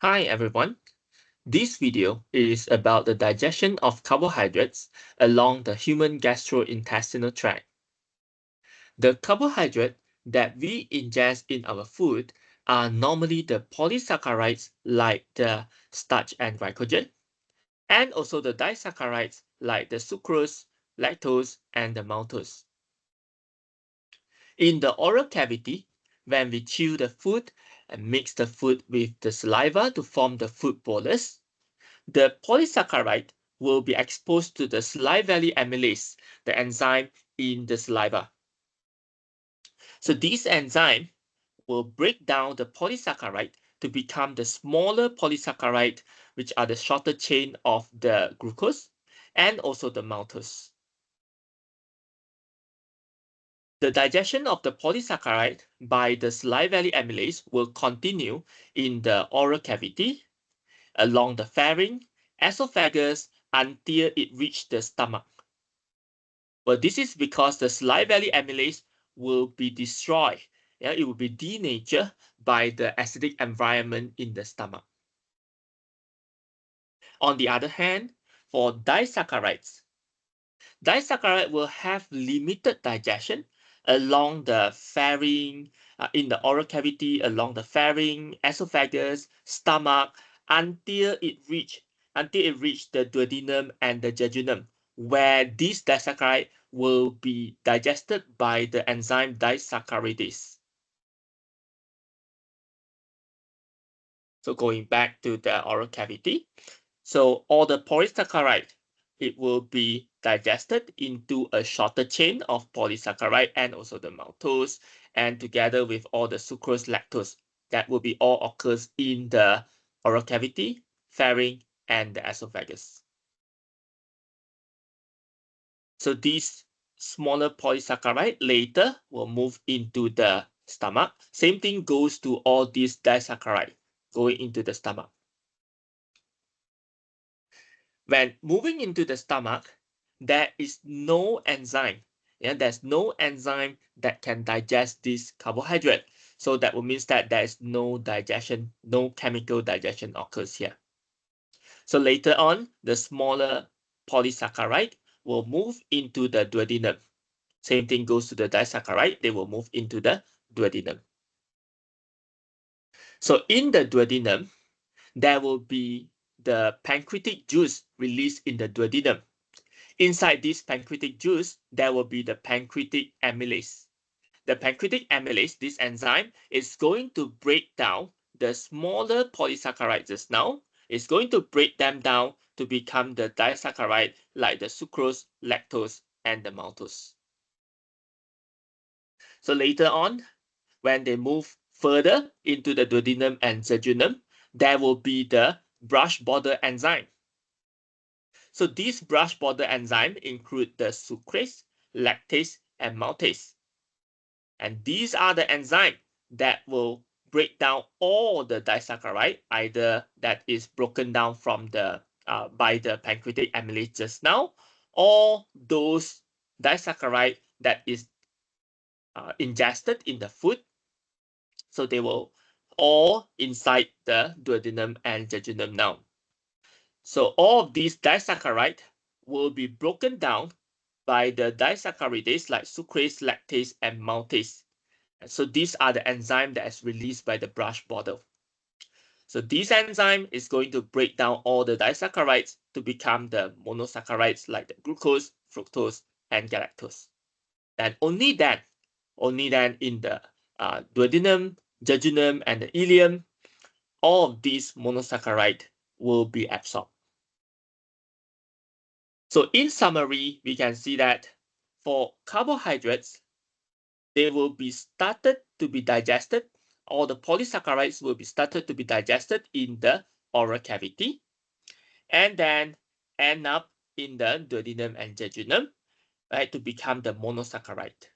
Hi everyone. This video is about the digestion of carbohydrates along the human gastrointestinal tract. The carbohydrate that we ingest in our food are normally the polysaccharides like the starch and glycogen, and also the disaccharides like the sucrose, lactose, and the maltose. In the oral cavity, when we chew the food and mix the food with the saliva to form the food bolus, the polysaccharide will be exposed to the salivary amylase, the enzyme in the saliva. So this enzyme will break down the polysaccharide to become the smaller polysaccharide, which are the shorter chain of the glucose and also the maltose. The digestion of the polysaccharide by the salivary amylase will continue in the oral cavity, along the pharynx, esophagus until it reaches the stomach. Well, this is because the salivary amylase will be destroyed. Yeah, it will be denatured by the acidic environment in the stomach. On the other hand, for disaccharides will have limited digestion along the pharynx, in the oral cavity, along the pharynx, esophagus, stomach, until it reach the duodenum and the jejunum, where this disaccharide will be digested by the enzyme disaccharidase. So going back to the oral cavity, so all the polysaccharide, it will be digested into a shorter chain of polysaccharide and also the maltose, and together with all the sucrose, lactose, that will be all occurs in the oral cavity, pharynx, and the esophagus. So these smaller polysaccharide later will move into the stomach. Same thing goes to all these disaccharide going into the stomach. When moving into the stomach, there is no enzyme. Yeah, there's no enzyme that can digest this carbohydrate. So that will mean that there is no digestion, no chemical digestion occurs here. So later on, the smaller polysaccharide will move into the duodenum. Same thing goes to the disaccharide, they will move into the duodenum. So in the duodenum, there will be the pancreatic juice released in the duodenum. Inside this pancreatic juice, there will be the pancreatic amylase. The pancreatic amylase, this enzyme, is going to break down the smaller polysaccharides just now. It's going to break them down to become the disaccharide like the sucrose, lactose, and the maltose. So later on, when they move further into the duodenum and jejunum, there will be the brush border enzyme. So these brush border enzymes include the sucrase, lactase, and maltase. And these are the enzymes that will break down all the disaccharide, either that is broken down from the by the pancreatic amylase just now, or those disaccharide that is ingested in the food. So they will all inside the duodenum and jejunum now. So all of these disaccharide will be broken down by the disaccharidase like sucrase, lactase, and maltase. So these are the enzymes that is released by the brush border. So this enzyme is going to break down all the disaccharides to become the monosaccharides like the glucose, fructose, and galactose. And only then in the duodenum, jejunum, and the ileum, all of these monosaccharide will be absorbed. So in summary, we can see that for carbohydrates, they will be started to be digested, or the polysaccharides will be started to be digested in the oral cavity, and then end up in the duodenum and jejunum, right, to become the monosaccharide.